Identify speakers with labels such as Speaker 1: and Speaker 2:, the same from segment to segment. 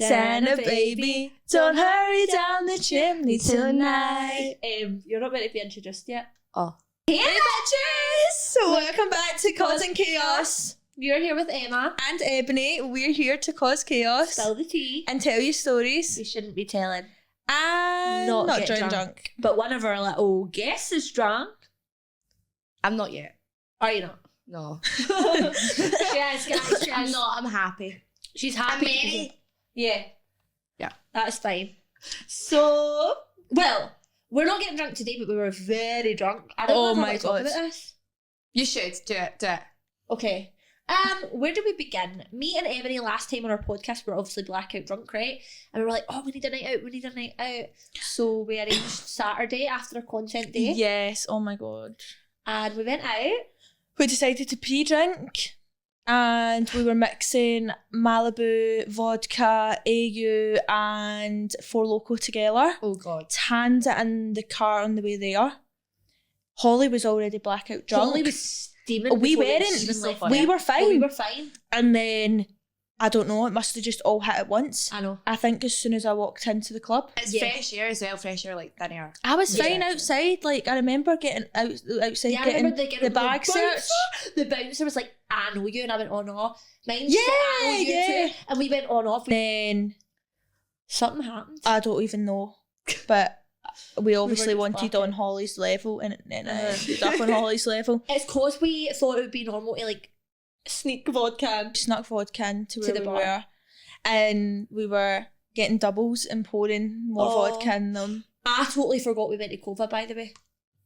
Speaker 1: Santa baby, don't hurry down the chimney tonight.
Speaker 2: You're not meant to be introduced yet.
Speaker 1: Oh.
Speaker 2: Hey,
Speaker 1: bitches! Welcome back to Causing Chaos.
Speaker 2: You're here with Emma.
Speaker 1: And Ebony. We're here to cause chaos.
Speaker 2: Spill the tea.
Speaker 1: And tell you stories.
Speaker 2: We shouldn't be telling.
Speaker 1: And not drunk.
Speaker 2: But one of our little guests is drunk.
Speaker 3: I'm not yet.
Speaker 2: Are you not?
Speaker 3: No.
Speaker 2: Yes, guys.
Speaker 3: I'm not. I'm happy.
Speaker 2: She's happy.
Speaker 3: I'm ready.
Speaker 2: Yeah.
Speaker 3: Yeah.
Speaker 2: That's fine. So, well, we're not getting drunk today, but we were very drunk. I don't know if I want to talk about this.
Speaker 3: You should. Do it.
Speaker 2: Okay. Where do we begin? Me and Ebony last time on our podcast were obviously blackout drunk, right? And we were like, oh, we need a night out. So we arranged Saturday after a content day.
Speaker 1: Yes, oh my god.
Speaker 2: And we went out.
Speaker 1: We decided to pre-drink and we were mixing Malibu, vodka, AU and Four Loko together.
Speaker 3: Oh god.
Speaker 1: Hand it in the car on the way there. Holly was already blackout drunk.
Speaker 2: Holly was steaming.
Speaker 1: We
Speaker 2: before
Speaker 1: weren't.
Speaker 2: even left.
Speaker 1: We were fine.
Speaker 2: Oh, we were fine.
Speaker 1: And then, I don't know, it must have just all hit at once.
Speaker 2: I know.
Speaker 1: I think as soon as I walked into the club.
Speaker 3: It's fresh air as well. Fresh air like thin air.
Speaker 1: I was fine outside. Like, I remember getting outside,
Speaker 2: Yeah,
Speaker 1: getting
Speaker 2: the
Speaker 1: bag search.
Speaker 2: The bouncer was like, I know you. And I went, oh no. Mine's
Speaker 1: Yeah,
Speaker 2: I know you
Speaker 1: yeah.
Speaker 2: too. And we went on off.
Speaker 1: Then,
Speaker 2: Something happened.
Speaker 1: I don't even know. But we obviously
Speaker 2: just
Speaker 1: wanted
Speaker 2: blackout.
Speaker 1: on Holly's level and then ended up on Holly's level.
Speaker 2: It's because we thought it would be normal to like sneak vodka.
Speaker 1: Snuck vodka into where
Speaker 2: the
Speaker 1: we
Speaker 2: bar.
Speaker 1: were. And we were getting doubles and pouring more vodka in them.
Speaker 2: I totally forgot we went to Cova, by the way.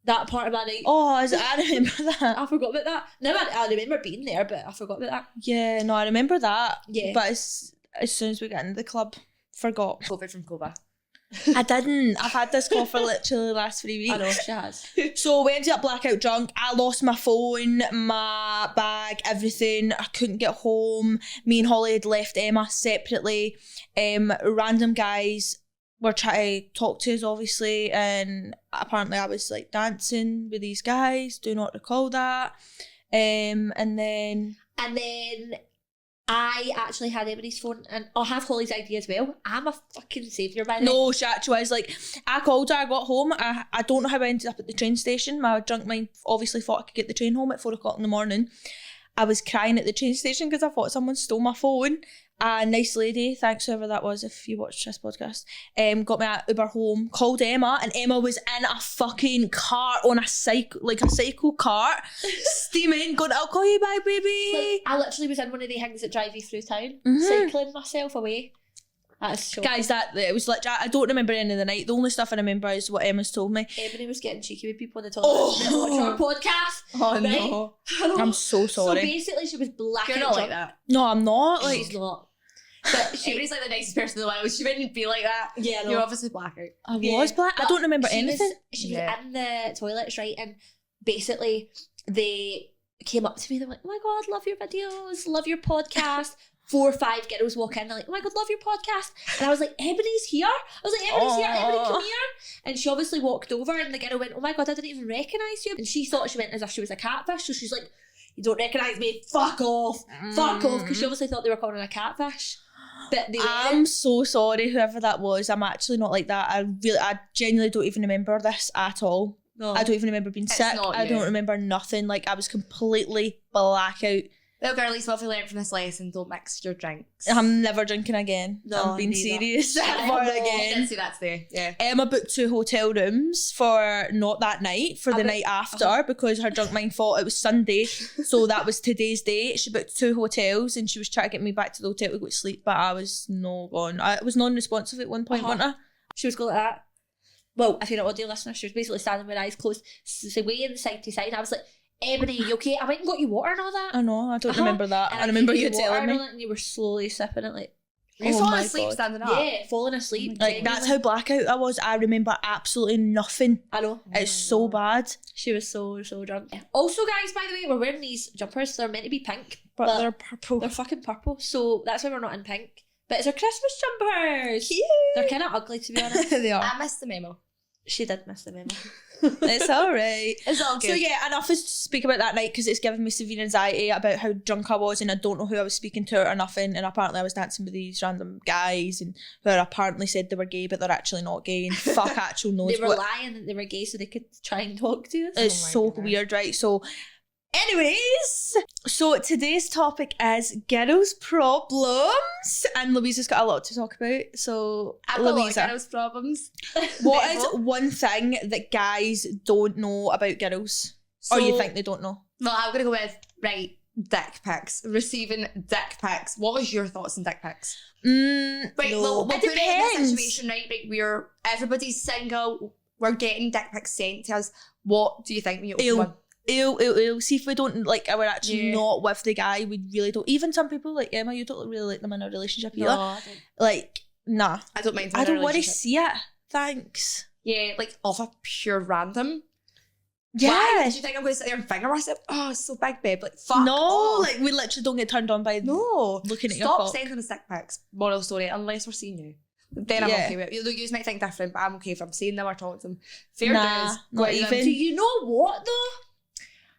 Speaker 2: That part of my night.
Speaker 1: Oh, I remember that.
Speaker 2: I forgot about that. Now I remember being there, but I forgot about that.
Speaker 1: Yeah, no, I remember that.
Speaker 2: Yeah.
Speaker 1: But as soon as we got into the club, forgot.
Speaker 3: COVID from Cova.
Speaker 1: I didn't. I've had this cough for literally the last 3 weeks.
Speaker 2: I know, she has.
Speaker 1: So we ended up blackout drunk. I lost my phone, my bag, everything. I couldn't get home. Me and Holly had left Emma separately. Random guys were trying to talk to us, obviously, and apparently I was like dancing with these guys. Do not recall that. And then I actually had Ebony's phone, and I'll have Holly's ID as well. I'm a fucking saviour by the way. no, she actually was like, I called her, I got home. I don't know how I ended up at the train station. My drunk mind obviously thought I could get the train home at 4 o'clock in the morning. I was crying at the train station because I thought someone stole my phone. A nice lady, thanks whoever that was if you watched this podcast, got me an Uber home, called Emma, and Emma was in a fucking cart on a cycle cart, steaming, going, I'll call you back, baby.
Speaker 2: Like, I literally was in one of the things that drive you through town, cycling myself away. That is shocking.
Speaker 1: Guys, it was literally, I don't remember any of the night. The only stuff I remember is what Emma's told me.
Speaker 2: Ebony was getting cheeky with people on the toilet. Watching our podcast.
Speaker 3: Oh
Speaker 2: right?
Speaker 3: no.
Speaker 1: I'm so sorry.
Speaker 2: So basically, she was blackout
Speaker 3: You're not
Speaker 2: drunk.
Speaker 3: like that.
Speaker 1: No, I'm not. Like,
Speaker 2: She's not. But
Speaker 3: Ebony's like the nicest person in the world. She wouldn't be like that.
Speaker 2: Yeah, no.
Speaker 3: You're obviously blackout.
Speaker 1: I was black. I don't remember
Speaker 2: she
Speaker 1: anything.
Speaker 2: She was in the toilets, right? And basically, they came up to me. They were like, oh my God, love your videos, love your podcast. 4 or 5 girls walk in, they're like, oh my God, love your podcast. And I was like, Ebony's here. I was like, Ebony's here, Ebony, come here. And she obviously walked over, and the girl went, oh my God, I didn't even recognise you. And she thought she went as if she was a catfish. So she's like, you don't recognise me, fuck off. Because she obviously thought they were calling her a catfish. But they
Speaker 1: I'm so sorry, whoever that was. I'm actually not like that. I genuinely don't even remember this at all.
Speaker 2: No.
Speaker 1: I don't even remember being sick. I don't remember nothing. Like, I was completely blackout.
Speaker 3: Well, girlies, what have we learned from this lesson? Don't mix your drinks.
Speaker 1: I'm never drinking again.
Speaker 2: No,
Speaker 1: I'm being
Speaker 2: neither.
Speaker 1: serious. Never
Speaker 3: I
Speaker 1: again.
Speaker 3: didn't see that today. Yeah.
Speaker 1: Emma booked 2 hotel rooms for not that night, for the night after, because her drunk mind thought it was Sunday. So that was today's date. She booked 2 hotels and she was trying to get me back to the hotel to go to sleep, but I was no gone. I was non-responsive at one point, wasn't I?
Speaker 2: She was going like that. Well, if you're an audio listener, she was basically standing with her eyes closed, swaying side to side. I was like, Ebony, you okay? I went and got you water and all that.
Speaker 1: I know, I don't remember that.
Speaker 2: And
Speaker 1: I remember you
Speaker 2: gave water
Speaker 1: telling
Speaker 2: and all
Speaker 1: me.
Speaker 2: that, and you were slowly sipping it like...
Speaker 3: Were you
Speaker 1: Oh
Speaker 3: falling
Speaker 1: my
Speaker 3: asleep
Speaker 1: God.
Speaker 3: standing up?
Speaker 2: Yeah, falling asleep.
Speaker 1: Like, that's how blackout I was. I remember absolutely nothing.
Speaker 2: I know.
Speaker 1: It's so bad.
Speaker 2: She was so drunk. Also, guys, by the way, we're wearing these jumpers. They're meant to be pink,
Speaker 1: But they're purple.
Speaker 2: They're fucking purple, so that's why we're not in pink. But it's our Christmas jumpers.
Speaker 1: Cute.
Speaker 2: They're kind of ugly, to be honest.
Speaker 1: They are.
Speaker 3: I missed the memo.
Speaker 2: She did miss the memo.
Speaker 1: It's alright.
Speaker 2: It's all good.
Speaker 1: So yeah, enough is to speak about that night because it's given me severe anxiety about how drunk I was and I don't know who I was speaking to or nothing, and apparently I was dancing with these random guys and who apparently said they were gay but they're actually not gay, and fuck actual knows
Speaker 2: they were
Speaker 1: what.
Speaker 2: lying that they were gay so they could try and talk to us.
Speaker 1: It's so weird, right? So anyways, so today's topic is girls' problems, and Louisa's got a lot to talk about. So
Speaker 3: I've got a lot of
Speaker 1: Louisa,
Speaker 3: girls' problems.
Speaker 1: what is one thing that guys don't know about girls, or you think they don't know?
Speaker 3: Well, I'm gonna go with dick pics. Receiving dick pics. What was your thoughts on dick pics?
Speaker 1: No.
Speaker 3: We'll put it in
Speaker 1: depends.
Speaker 3: a situation, right? Like everybody's single. We're getting dick pics sent to us. What do you think when you open one?
Speaker 1: Ew. See, if we don't like, we're actually not with the guy, we really don't. Even some people like Emma, you don't really like them in a relationship either.
Speaker 2: No,
Speaker 1: like, nah.
Speaker 3: I don't mind.
Speaker 1: I don't want to see it. Thanks.
Speaker 3: Yeah, like off a pure random.
Speaker 1: Yeah.
Speaker 3: Why? Do you think I'm going to sit there and finger myself? Oh, it's so big, babe. Like, fuck
Speaker 1: No,
Speaker 3: off.
Speaker 1: like we literally don't get turned on by looking at your
Speaker 3: Stop
Speaker 1: cock.
Speaker 3: sending us dick pics. Moral story, unless we're seeing you. Then I'm okay with it. You might think different, but I'm okay if I'm seeing them or talking to them. Fair dues.
Speaker 1: Not even.
Speaker 2: Do you know what though?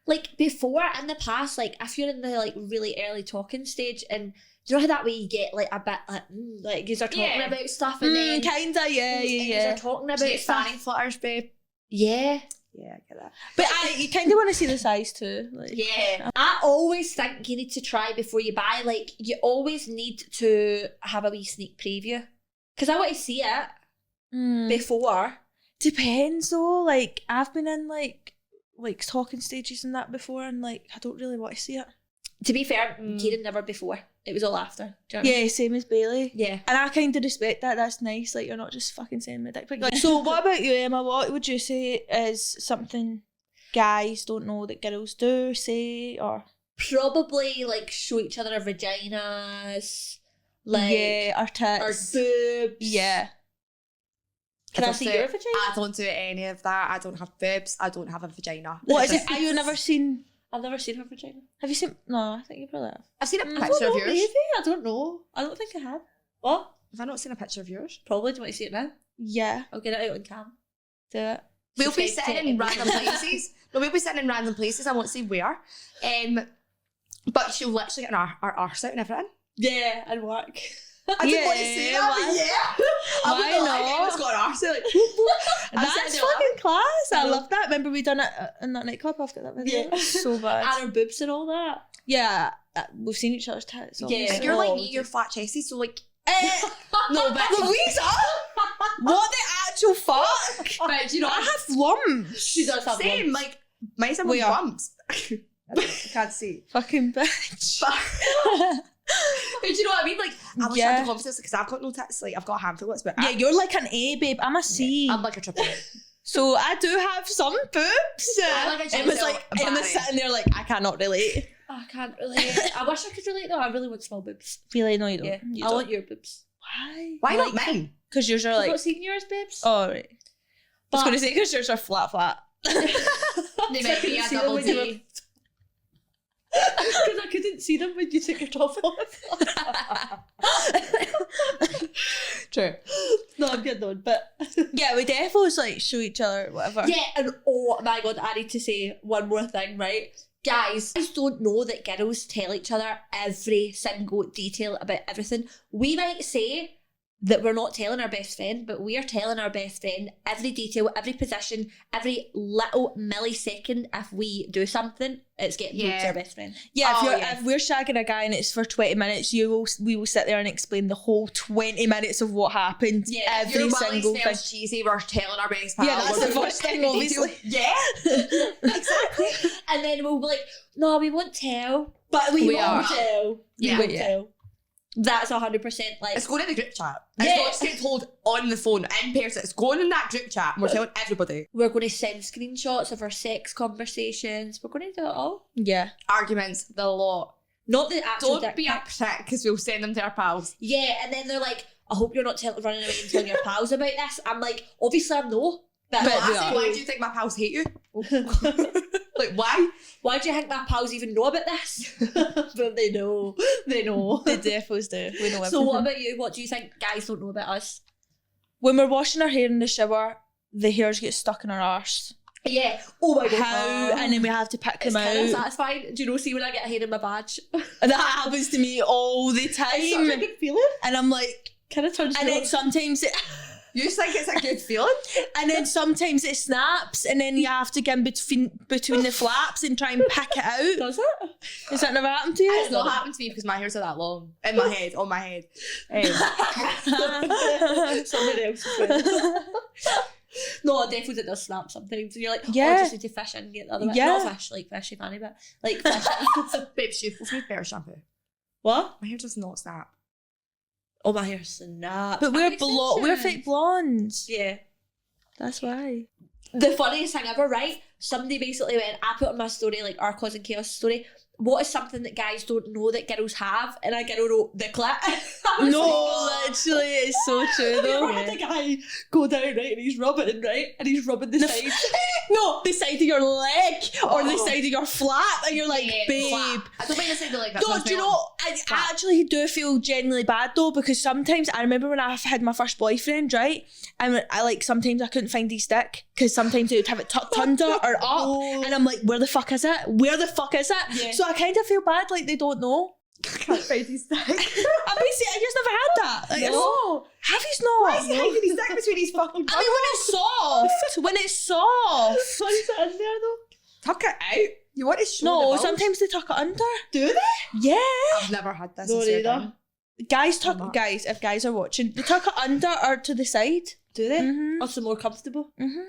Speaker 2: Like before in the past, like if you're in the like really early talking stage, and do you know how that way you get like a bit like you are talking about stuff and then
Speaker 1: kinda yeah.
Speaker 2: You're talking about
Speaker 3: fanny
Speaker 2: stuff.
Speaker 3: flutters, babe.
Speaker 2: Yeah.
Speaker 3: Yeah, I get that.
Speaker 1: But you kind of want to see the size too. Like.
Speaker 2: Yeah. I always think you need to try before you buy. Like you always need to have a wee sneak preview because I want to see it before.
Speaker 1: Depends though. Like I've been in like talking stages and that before, and like I don't really want to see it.
Speaker 2: To be fair, Kieran never before. It was all after. Do you know what I mean?
Speaker 1: Same as Bailey.
Speaker 2: Yeah.
Speaker 1: And I kind of respect that. That's nice. Like you're not just fucking sending me a dick pic. Like, so what about you, Emma? What would you say is something guys don't know that girls do, say, or
Speaker 2: probably like show each other our vaginas, like
Speaker 1: our tits,
Speaker 2: our boobs.
Speaker 1: Yeah.
Speaker 2: Can I see your vagina?
Speaker 3: I don't do any of that. I don't have boobs. I don't have a vagina.
Speaker 1: What is it? Have you never seen?
Speaker 2: I've never seen her vagina.
Speaker 1: Have you seen? No, I think you probably have.
Speaker 3: I've seen a picture of yours.
Speaker 2: Maybe. I don't know. I don't think I have. What?
Speaker 3: Have I not seen a picture of yours?
Speaker 2: Probably. Do you want to see it now?
Speaker 1: Yeah.
Speaker 2: I'll get it out on cam.
Speaker 1: Do it.
Speaker 3: We'll be sitting in random places. No, we'll be sitting in random places. I won't say where. But she'll literally get our arse out and everything.
Speaker 2: Yeah, and work.
Speaker 3: I didn't want to say that, but yeah.
Speaker 1: Why not?
Speaker 3: Emma's got an arse out. Like,
Speaker 1: That's fucking class. I love that. Remember we done it in that nightclub after that video?
Speaker 2: Yeah.
Speaker 1: So bad.
Speaker 2: And her boobs and all that.
Speaker 1: Yeah, we've seen each other's tits.
Speaker 2: Yeah.
Speaker 3: You're like me, you're flat chesty, so like...
Speaker 1: No, but Louisa! What the actual fuck?
Speaker 3: But you know,
Speaker 1: I have lumps.
Speaker 2: She does have
Speaker 3: same,
Speaker 2: lumps.
Speaker 3: like, mine's have bumps. I can't see.
Speaker 1: Fucking bitch.
Speaker 3: Do you know what I mean? Like, I wish I had the confidence because I've got no tits. Like, I've got a handful of tits, but
Speaker 1: Yeah, you're like an A, babe. I'm a C.
Speaker 3: I'm like a triple A.
Speaker 1: So I do have some boobs.
Speaker 3: I like a
Speaker 1: Emma's
Speaker 3: Giselle
Speaker 1: like, Emma's
Speaker 3: Barry.
Speaker 1: sitting there like, I cannot relate.
Speaker 2: I can't relate. I wish I could relate though. I really want small boobs.
Speaker 1: Really? No, you don't.
Speaker 2: Yeah.
Speaker 1: You
Speaker 2: I
Speaker 1: don't.
Speaker 2: want your boobs.
Speaker 1: Why?
Speaker 3: Why not
Speaker 2: Like-
Speaker 3: mine?
Speaker 1: Because yours are
Speaker 2: I've
Speaker 1: like...
Speaker 2: not seen yours, babes.
Speaker 1: Oh, right. I
Speaker 2: But
Speaker 1: was going to say because yours are flat.
Speaker 3: They might be a
Speaker 2: See them
Speaker 3: double
Speaker 2: when you were-
Speaker 3: D.
Speaker 2: Because I couldn't see them when you took your top off.
Speaker 1: True.
Speaker 2: No, I'm getting on, but
Speaker 1: Yeah, we definitely like show each other whatever.
Speaker 2: yeah, and oh my god, I need to say one more thing, right? Guys don't know that girls tell each other every single detail about everything. We might say that we're not telling our best friend, but we are telling our best friend every detail, every position, every little millisecond. If we do something, it's getting told to our best friend.
Speaker 1: Yeah,
Speaker 3: Oh,
Speaker 1: if we're shagging a guy and it's for 20 minutes, we will sit there and explain the whole 20 minutes of what happened.
Speaker 2: Yeah,
Speaker 1: every
Speaker 3: Your
Speaker 1: single
Speaker 3: Willy
Speaker 1: thing.
Speaker 3: smells cheesy, we're telling our best pal.
Speaker 1: Yeah, that's
Speaker 3: We're
Speaker 1: the
Speaker 3: doing
Speaker 1: first thing,
Speaker 3: every
Speaker 1: obviously.
Speaker 3: detail. Yeah, exactly.
Speaker 2: And then we'll be like, no, we won't tell. But we
Speaker 3: We
Speaker 2: won't
Speaker 3: are.
Speaker 2: tell.
Speaker 3: Yeah.
Speaker 2: We won't
Speaker 1: Yeah.
Speaker 2: tell. That's 100% like...
Speaker 3: It's going in the group chat.
Speaker 2: Yeah.
Speaker 3: It's not just getting told on the phone, in person. It's going in that group chat and we're telling everybody.
Speaker 2: We're going to send screenshots of our sex conversations. We're going to do it all.
Speaker 1: Yeah.
Speaker 3: Arguments, the lot.
Speaker 2: Not the actual
Speaker 3: Don't
Speaker 2: dick
Speaker 3: be a
Speaker 2: pics.
Speaker 3: prick because we'll send them to our pals.
Speaker 2: Yeah, and then they're like, I hope you're not running away and telling your pals about this. I'm like, obviously I'm no. But
Speaker 3: But
Speaker 1: we
Speaker 3: I
Speaker 1: are.
Speaker 3: say, why do you think my pals hate you? Like, why?
Speaker 2: why do you think my pals even know about this? But they know. They know.
Speaker 1: The defos do. We know everything.
Speaker 2: So what about you? What do you think guys don't know about us?
Speaker 1: When we're washing our hair in the shower, the hairs get stuck in our arse.
Speaker 2: Yeah. Oh my god.
Speaker 1: How? And then we have to pick them
Speaker 2: It's kind of
Speaker 1: out.
Speaker 2: satisfying. Do you know, see when I get a hand in my badge?
Speaker 1: That happens to me all the
Speaker 2: It's such a
Speaker 1: time.
Speaker 2: good feeling.
Speaker 1: And I'm like,
Speaker 2: Kind of turns
Speaker 1: and
Speaker 2: me
Speaker 1: then
Speaker 2: on.
Speaker 1: sometimes it,
Speaker 3: You think it's a good feeling?
Speaker 1: and then sometimes it snaps, and then you have to get in between the flaps and try and pick it out.
Speaker 2: Does it?
Speaker 1: Has that never happened to you?
Speaker 3: It's not happened to me because my hairs are that long. In my head, on my head.
Speaker 2: Somebody else as well. No, definitely it does snap sometimes. And you're like,
Speaker 1: Yeah.
Speaker 2: oh, I just need to fish in and get the other bit.
Speaker 1: Yeah.
Speaker 2: Not fish, like fishy fanny, but like fish in.
Speaker 3: Babe, you need better shampoo.
Speaker 2: What?
Speaker 3: My hair does not snap.
Speaker 2: Oh, my hair snap.
Speaker 1: But we're fake blondes.
Speaker 2: Yeah.
Speaker 1: That's why.
Speaker 2: The funniest thing ever, right? Somebody basically went, I put on my story, like our Causing Chaos story, what is something that guys don't know that girls have? And I girl wrote the clit.
Speaker 1: No, literally, it's so true though.
Speaker 2: Had the guy go down, right, and he's rubbing, right? And he's rubbing the side.
Speaker 1: No, the side of your leg or the side of your flap, and you're like,
Speaker 3: Yeah,
Speaker 1: babe.
Speaker 3: flap. I don't mean the side of the leg. That
Speaker 1: No,
Speaker 3: sounds
Speaker 1: do you
Speaker 3: wrong.
Speaker 1: know, I actually do feel genuinely bad though, because sometimes I remember when I had my first boyfriend, right? And I like sometimes I couldn't find his dick because sometimes he would have it tucked under or up, and I'm like, where the fuck is it? Where the fuck is it?
Speaker 2: Yeah.
Speaker 1: So I kind of feel bad, like they don't know.
Speaker 3: Can't find his dick.
Speaker 1: I basically, I just never had that. Like,
Speaker 2: No.
Speaker 1: have you not?
Speaker 3: Why is he hiding his dick between his fucking
Speaker 1: I mean, when it's soft, when it's soft.
Speaker 2: Why is it in there though?
Speaker 3: Tuck it out. You want to show the
Speaker 1: No,
Speaker 3: bulge?
Speaker 1: sometimes they tuck it under.
Speaker 3: Do they?
Speaker 1: Yeah.
Speaker 3: I've never had this.
Speaker 2: No,
Speaker 3: I swear
Speaker 2: neither.
Speaker 3: down.
Speaker 1: Guys
Speaker 3: I'm not.
Speaker 1: tuck, guys, if guys are watching, they tuck it under or to the side.
Speaker 2: Do they?
Speaker 1: Mhm.
Speaker 2: Also more comfortable.
Speaker 1: Mhm.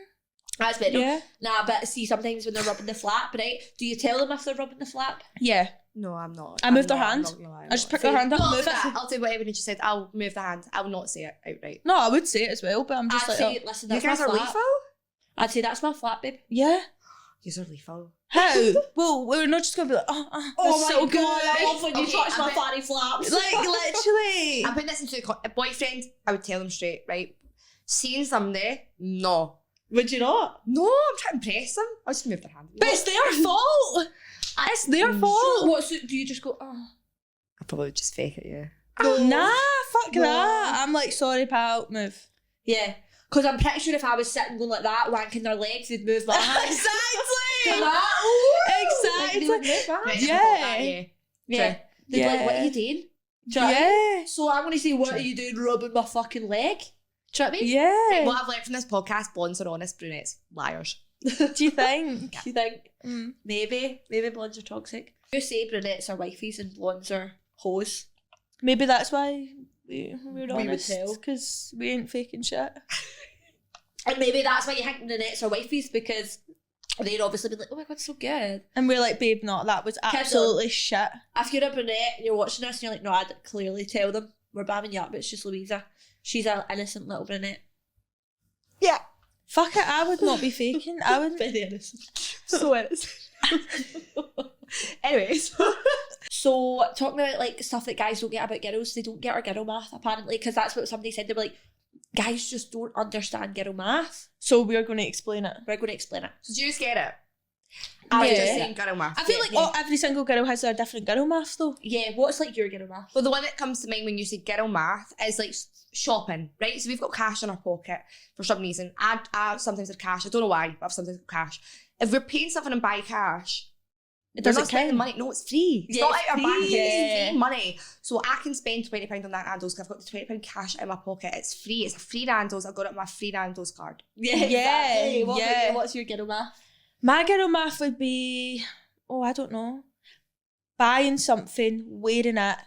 Speaker 2: That's better.
Speaker 1: Yeah.
Speaker 2: Nah, but see, sometimes when they're rubbing the flap, right? Do you tell them if they're rubbing the flap?
Speaker 1: Yeah.
Speaker 3: No, I'm not.
Speaker 1: I moved
Speaker 3: I'm
Speaker 1: their
Speaker 3: not, I'm
Speaker 1: hand.
Speaker 3: not gonna lie, I'm
Speaker 1: I just
Speaker 3: not.
Speaker 1: pick their hand up and
Speaker 3: No,
Speaker 1: move it.
Speaker 3: I'll say whatever you just said. I'll move the hand. I will not say it outright.
Speaker 1: No, I would say it as well, but I'm just
Speaker 2: I'd
Speaker 1: like,
Speaker 2: say,
Speaker 1: oh.
Speaker 2: listen,
Speaker 3: You
Speaker 2: that's
Speaker 3: guys
Speaker 2: my
Speaker 3: are
Speaker 2: flap.
Speaker 3: lethal?
Speaker 2: I'd say that's my flap, babe.
Speaker 1: Yeah.
Speaker 3: You are lethal.
Speaker 1: How? Well, we're not just going to be like, that's so good.
Speaker 2: I love when you
Speaker 3: Okay,
Speaker 2: touch my
Speaker 3: I bet-
Speaker 2: fanny flaps.
Speaker 1: Like, literally.
Speaker 3: I'm putting this into a boyfriend. I would tell him straight, right? Seeing somebody, no.
Speaker 2: Would you not?
Speaker 3: No, I'm trying to impress them. I'll just move their hand.
Speaker 1: But it's their fault. It's their fault.
Speaker 2: What, so do you just go, oh?
Speaker 3: I'll probably just fake it, yeah.
Speaker 1: Nah, fuck
Speaker 2: No.
Speaker 1: that. I'm like, sorry, pal, move.
Speaker 2: Yeah. Because I'm pretty sure if I was sitting going like that, wanking their legs, they'd move my hands.
Speaker 1: Exactly.
Speaker 2: Like, they would
Speaker 1: Exactly.
Speaker 2: move my hands.
Speaker 3: Right,
Speaker 1: Yeah.
Speaker 3: yeah.
Speaker 2: Yeah.
Speaker 3: True.
Speaker 2: They'd be like, what
Speaker 1: Yeah.
Speaker 2: are you doing? Do you know what I mean?
Speaker 1: Yeah.
Speaker 2: So I'm going to say, what
Speaker 3: True.
Speaker 2: are you doing rubbing my fucking leg? Do you know what I mean?
Speaker 1: Yeah.
Speaker 3: What I've learned from this podcast, blondes are honest, brunettes, liars.
Speaker 1: Do you think?
Speaker 2: Do you think?
Speaker 1: Mm.
Speaker 2: Maybe blondes are toxic. You say brunettes are wifeys and blondes are hoes.
Speaker 1: Maybe that's why we're
Speaker 2: would
Speaker 1: honest,
Speaker 2: tell.
Speaker 1: because we ain't faking shit.
Speaker 2: And maybe that's why you think brunettes are wifeys, because they'd obviously be like, oh my god, so good.
Speaker 1: And we're like, babe, no, that was absolutely shit.
Speaker 2: If you're a brunette and you're watching this and you're like, no, I'd clearly tell them, we're bamming you up, but it's just Louisa. She's an innocent little brunette.
Speaker 3: Yeah.
Speaker 1: Fuck it, I would not be faking. I would.
Speaker 2: Very innocent.
Speaker 3: So innocent. Anyways.
Speaker 2: So, talking about like stuff that guys don't get about girls, they don't get our girl math apparently, because that's what somebody said. They were like, guys just don't understand girl math.
Speaker 1: So we're going to explain it.
Speaker 2: We're going to explain it.
Speaker 3: So do you just get it?
Speaker 2: I
Speaker 1: Yeah.
Speaker 3: Just
Speaker 2: just
Speaker 3: saying girl math.
Speaker 1: I feel like every single girl has a different girl math though.
Speaker 2: yeah, what's like your girl math?
Speaker 3: Well, the one that comes to mind when you say girl math is like shopping, right? So we've got cash in our pocket for some reason. I sometimes have cash. I don't know why, but I've sometimes got cash. If we're paying something and buy cash,
Speaker 1: It
Speaker 3: they're
Speaker 1: doesn't
Speaker 3: not spending
Speaker 1: count.
Speaker 3: money. No, it's free. It's
Speaker 2: Yeah,
Speaker 3: not
Speaker 2: it's
Speaker 3: out our bank.
Speaker 2: free.
Speaker 3: It's
Speaker 1: Yeah.
Speaker 3: free money. So I can spend £20 on that Nando's because I've got the £20 cash in my pocket. It's free. It's a free Nando's. I've got it on my free Nando's card.
Speaker 2: Yeah,
Speaker 1: Yeah,
Speaker 2: exactly. What about
Speaker 1: yeah.
Speaker 2: you? What's your girl math?
Speaker 1: My girl math would be, I don't know, buying something, wearing it,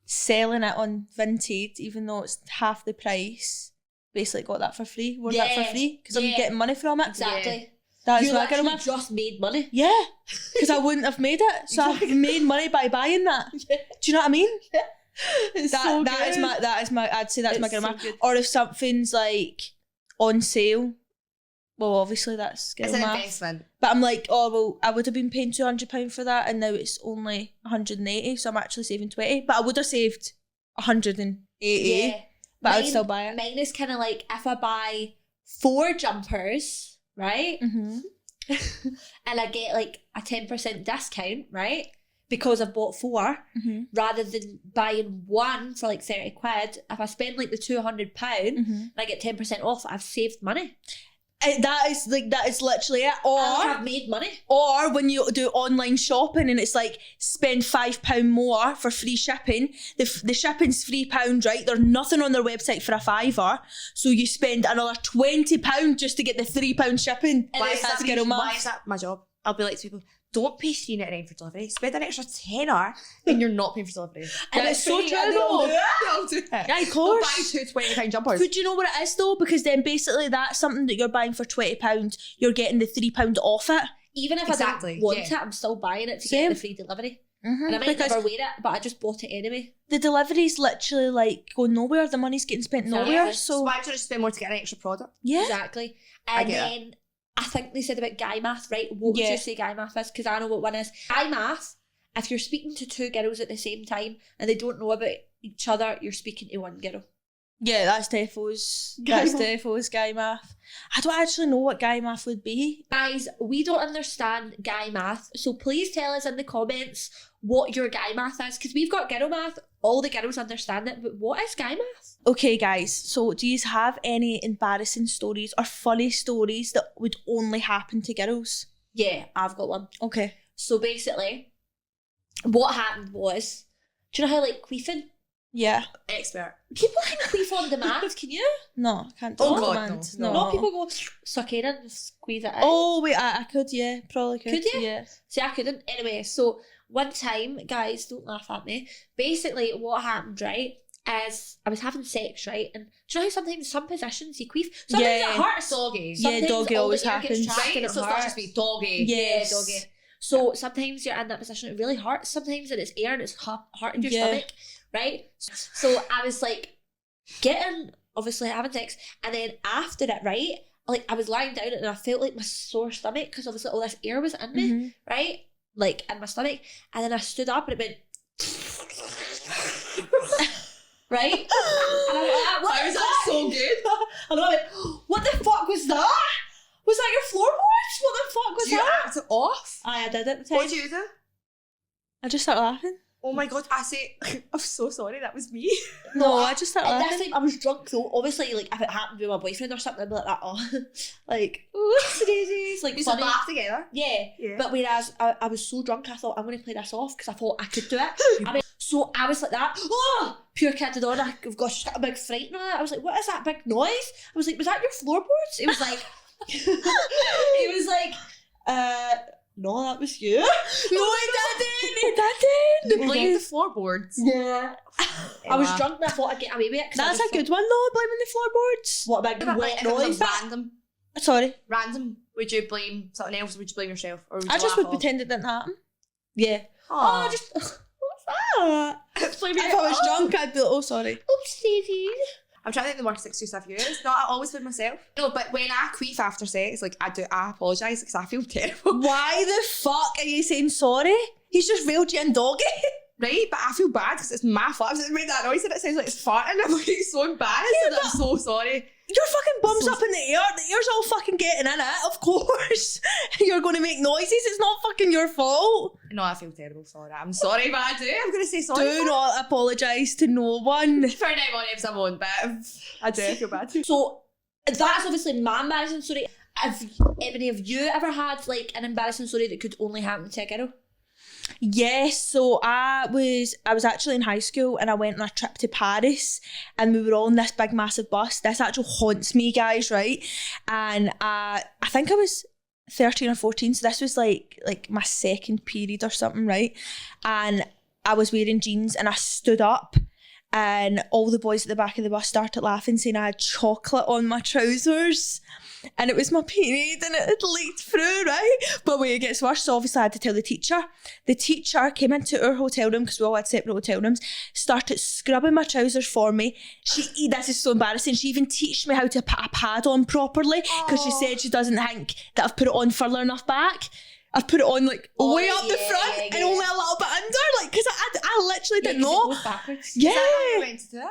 Speaker 1: selling it on Vinted, even though it's half the price. Basically got that for free. Wore that for
Speaker 2: Yeah,
Speaker 1: free because I'm
Speaker 2: yeah.
Speaker 1: getting money from it.
Speaker 2: Exactly.
Speaker 1: That is
Speaker 2: You
Speaker 1: my girl
Speaker 2: literally
Speaker 1: math.
Speaker 2: just made money.
Speaker 1: Yeah, because I wouldn't have made it. So I've made money by buying that.
Speaker 2: Yeah.
Speaker 1: Do you know what I mean?
Speaker 2: It's
Speaker 1: That is my I'd say that's my
Speaker 2: It's
Speaker 1: girl
Speaker 2: so
Speaker 1: math.
Speaker 2: good.
Speaker 1: Or if something's like on sale, well obviously that's girl
Speaker 3: It's an
Speaker 1: math.
Speaker 3: investment.
Speaker 1: But I'm like, oh well, I would have been paying £200 for that, and now it's only 180, so I'm actually saving 20. But I would have saved 180,
Speaker 2: Yeah.
Speaker 1: but I would
Speaker 2: Mine-
Speaker 1: still buy it.
Speaker 2: Mine is kind of like if I buy 4 jumpers, right?
Speaker 1: Mm-hmm.
Speaker 2: And I get like a 10% discount, right? Because I've bought 4,
Speaker 1: Mm-hmm.
Speaker 2: rather than buying 1 for like 30 quid. If I spend like the £200
Speaker 1: Mm-hmm.
Speaker 2: and I get 10% off, I've saved money.
Speaker 1: That is literally it. Or
Speaker 2: I've made money.
Speaker 1: Or when you do online shopping and it's like spend £5 more for free shipping. The shipping's £3, right? There's nothing on their website for a £5, so you spend another £20 just to get the £3 shipping.
Speaker 3: Why is that my job? I'll be like to people, don't pay £3.99 for delivery. Spend an extra £10 and you're not paying for delivery.
Speaker 1: And it's so true though.
Speaker 3: They'll do it.
Speaker 1: Yeah, of course.
Speaker 3: They'll buy 2 £20 jumpers.
Speaker 1: But do you know what it is though? Because then basically that's something that you're buying for £20, you're getting the £3 off it.
Speaker 2: Even if I don't want it, I'm still buying it to get the free delivery.
Speaker 1: Mm-hmm.
Speaker 2: And I might never wear it, but I just bought it anyway.
Speaker 1: The delivery's literally like going nowhere. The money's getting spent nowhere. So
Speaker 3: why don't you spend more to get an extra product?
Speaker 1: Yeah.
Speaker 2: Exactly. And then I think they said about guy math, right? What would you say guy math is? Because I know what one is. Guy math, if you're speaking to 2 girls at the same time and they don't know about each other, you're speaking to 1 girl.
Speaker 1: Yeah, that's Defo's guy math. I don't actually know what guy math would be.
Speaker 2: Guys, we don't understand guy math, so please tell us in the comments what your guy math is, because we've got girl math, all the girls understand it, but what is guy math?
Speaker 1: Okay guys, so do you have any embarrassing stories or funny stories that would only happen to girls?
Speaker 2: Yeah, I've got one.
Speaker 1: Okay.
Speaker 2: So basically, what happened was, do you know how like queefing?
Speaker 1: Yeah.
Speaker 3: Expert.
Speaker 2: People can queef on demand, can you?
Speaker 1: No, I can't do
Speaker 3: Oh
Speaker 1: on
Speaker 3: God,
Speaker 1: demand.
Speaker 3: no.
Speaker 2: No, people go suck it in, squeeze it out.
Speaker 1: Oh wait, I could, yeah, probably could.
Speaker 2: Could you?
Speaker 1: Yeah.
Speaker 2: See, I couldn't. Anyway, so one time, guys, don't laugh at me. Basically, what happened, right, is I was having sex, right, and do you know how sometimes some positions you queef? Sometimes it hurts.
Speaker 3: Doggy.
Speaker 1: Yeah, doggy always happens.
Speaker 3: Right?
Speaker 2: And
Speaker 3: So it's not just me, doggy.
Speaker 1: Yes.
Speaker 2: Yeah, doggy. So sometimes you're in that position, it really hurts. Sometimes and it's air and it's hurting your stomach, right? So I was like obviously having sex, and then after it, right, like I was lying down and I felt like my sore stomach because obviously all this air was in me, right? Like in my stomach, and then I stood up and it went right? And I went,
Speaker 3: Why was that so good?
Speaker 2: And I went, what the fuck was that? Was that your floorboards? What the fuck was
Speaker 3: Did you
Speaker 2: that?
Speaker 3: act it off?
Speaker 2: I did at the time.
Speaker 3: What did you do?
Speaker 1: I just started laughing.
Speaker 3: Oh my God, I say, I'm so sorry, that was me.
Speaker 1: No, I just started
Speaker 2: At
Speaker 1: laughing.
Speaker 2: this time, I was drunk though. Obviously, like if it happened with my boyfriend or something, I'd be like that. Oh, like whoopsie daisies. Like
Speaker 3: We used to
Speaker 2: funny.
Speaker 3: laugh together.
Speaker 2: Yeah.
Speaker 3: Yeah.
Speaker 2: But whereas I was so drunk, I thought I'm going to play this off because I thought I could do it. So I was like that. Oh, pure kid on. I've got a big fright and all that. I was like, what is that big noise? I was like, was that your floorboards? It was like, it was like, no, that was you.
Speaker 1: No, it didn't.
Speaker 3: You blamed the floorboards.
Speaker 2: Yeah. I was drunk and I thought I'd get away with it.
Speaker 1: That's a good one though, blaming the floorboards.
Speaker 2: What a big wet
Speaker 3: If it was
Speaker 2: noise.
Speaker 3: a random,
Speaker 1: Sorry.
Speaker 3: would you blame something else or would you blame yourself? Or would you
Speaker 1: I just
Speaker 3: laugh
Speaker 1: would
Speaker 3: off?
Speaker 1: pretend it didn't happen. Yeah.
Speaker 2: Oh, just what's that?
Speaker 1: If I was drunk, I'd be like, oh, sorry.
Speaker 2: Oops, daisies.
Speaker 3: I'm trying to think the worst excuse I've used. No, I always blame myself. No, but when I queef after sex, like I apologise because I feel terrible.
Speaker 1: Why the fuck are you saying sorry? He's just railed you in doggy.
Speaker 3: Right? But I feel bad because it's my fault. It's made that noise and it sounds like it's farting. I'm like so embarrassed and I'm so sorry.
Speaker 1: Your fucking bum's up in the air. The air's all fucking getting in it. Of course. You're going to make noises. It's not fucking your fault.
Speaker 3: No, I feel terrible. Sorry. I'm sorry, but I do. I'm going to say sorry.
Speaker 1: Do not apologise to no one.
Speaker 3: For now on if I won't, but I do feel bad.
Speaker 2: So that's obviously my embarrassing story. Have any of you ever had like an embarrassing story that could only happen to a girl?
Speaker 1: Yes, so I was actually in high school and I went on a trip to Paris and we were all on this big massive bus. This actually haunts me, guys, right? And I think I was 13 or 14, so this was like my second period or something, right? And I was wearing jeans and I stood up and all the boys at the back of the bus started laughing, saying I had chocolate on my trousers. And it was my period and it had leaked through, right? But wait, it gets worse. So obviously I had to tell the teacher. The teacher came into our hotel room because we all had separate hotel rooms, started scrubbing my trousers for me. This is so embarrassing. She even taught me how to put a pad on properly because she said she doesn't think that I've put it on further enough back. I've put it on like way up the front and only a little bit under, like because I literally didn't know.
Speaker 2: It goes backwards.
Speaker 1: Yeah.
Speaker 3: Is that how you went to do it?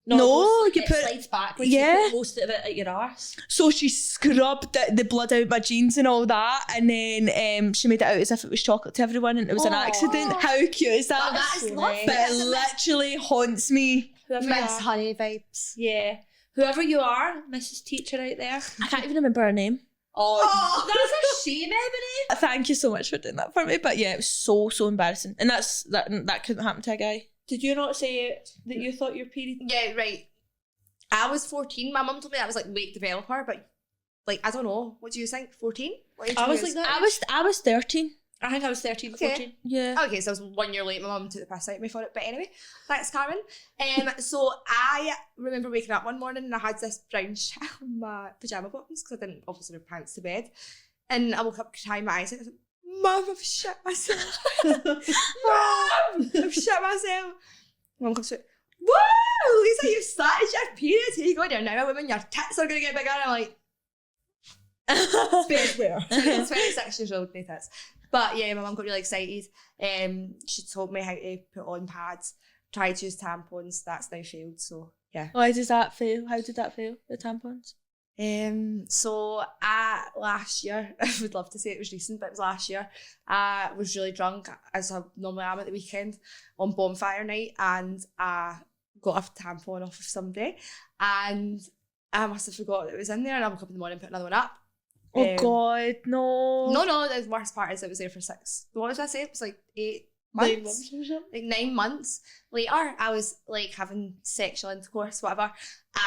Speaker 2: No,
Speaker 1: you
Speaker 2: it
Speaker 1: put
Speaker 2: slides backwards.
Speaker 1: yeah.
Speaker 2: You put most of it at your arse.
Speaker 1: So she scrubbed the blood out my jeans and all that, and then she made it out as if it was chocolate to everyone, and it was an accident. How cute is that?
Speaker 3: That is lovely.
Speaker 1: But it literally haunts me.
Speaker 3: Miss Honey vibes.
Speaker 2: Yeah. Whoever you are, Mrs. Teacher out there.
Speaker 1: I can't even remember her name.
Speaker 2: Oh, that's a shame, Ebony.
Speaker 1: Thank you so much for doing that for me. But yeah, it was so embarrassing. And that couldn't happen to a guy.
Speaker 2: Did you not say that you thought your period?
Speaker 3: Yeah, right. I was 14. My mum told me that was like late developer, but like I don't know. What do you think? 14?
Speaker 2: I was like that.
Speaker 1: I was 13.
Speaker 2: I think I was 13,
Speaker 3: okay.
Speaker 2: 14.
Speaker 1: Yeah.
Speaker 3: Okay, so I was 1 year late. My mum took the piss out of me for it. But anyway, thanks, Carmen. So I remember waking up one morning and I had this brown shit on my pyjama bottoms because I didn't obviously wear pants to bed. And I woke up crying my eyes out. I was like, Mum, I've shit myself. Mum, I've shit myself. Mum comes to whoa, Lisa, you've started your period. Here you go there now, women, your tits are going to get bigger. And I'm like,
Speaker 2: Space where?
Speaker 3: 26 years old, no tits. But yeah, my mum got really excited. She told me how to put on pads, tried to use tampons. That's now failed, so yeah.
Speaker 1: Why does that fail? How did that fail, the tampons?
Speaker 3: So last year, I would love to say it was recent, but it was last year, I was really drunk, as I normally am at the weekend, on bonfire night, and I got a tampon off of somebody, and I must have forgot it was in there, and I woke up in the morning and put another one up.
Speaker 1: Oh God, no.
Speaker 3: No, the worst part is it was there for 6. What did I say? It was like 8 months.
Speaker 2: 9 months or something?
Speaker 3: Like 9 months later, I was like having sexual intercourse, whatever,